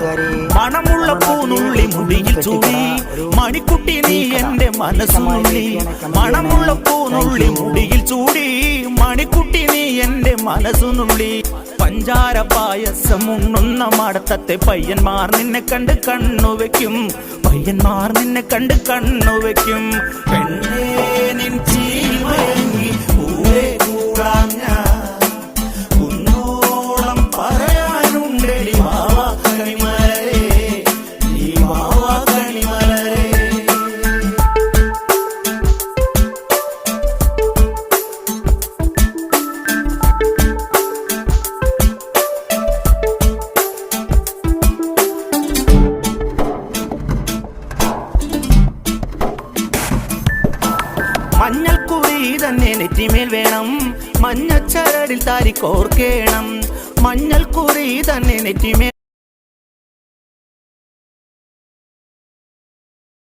മണമുള്ള പൂനുള്ളി മുടിയിൽ ചൂടി മണിക്കുട്ടി നീ എന്റെ മനസ്സുനുള്ളി. മണമുള്ള പൂനുള്ളി മുടിയിൽ ചൂടി മണിക്കുട്ടി നീ എന്റെ മനസ്സുനുള്ളി. പഞ്ചാര പായസം ഉണ്ണുന്ന മടത്തത്തെ പയ്യന്മാർ നിന്നെ കണ്ട് കണ്ണുവെക്കും. പയ്യന്മാർ നിന്നെ കണ്ട് കണ്ണുവെക്കും. പെണ്ണേ നിൻ ചീമയങ്ങി പൂവേ കൂടാം ഞാൻ. കുന്നോളം പറയാനുണ്ടെടി വാവാ കണിമലരേ, നീ വാവാ കണിമലരേ. മഞ്ഞൾക്കുറി തന്നെ നെറ്റിമേൽ വേണം, മഞ്ഞച്ചരടിൽ താരി കോർക്കേണം. മഞ്ഞൾക്കുറി തന്നെ നെറ്റിമേൽ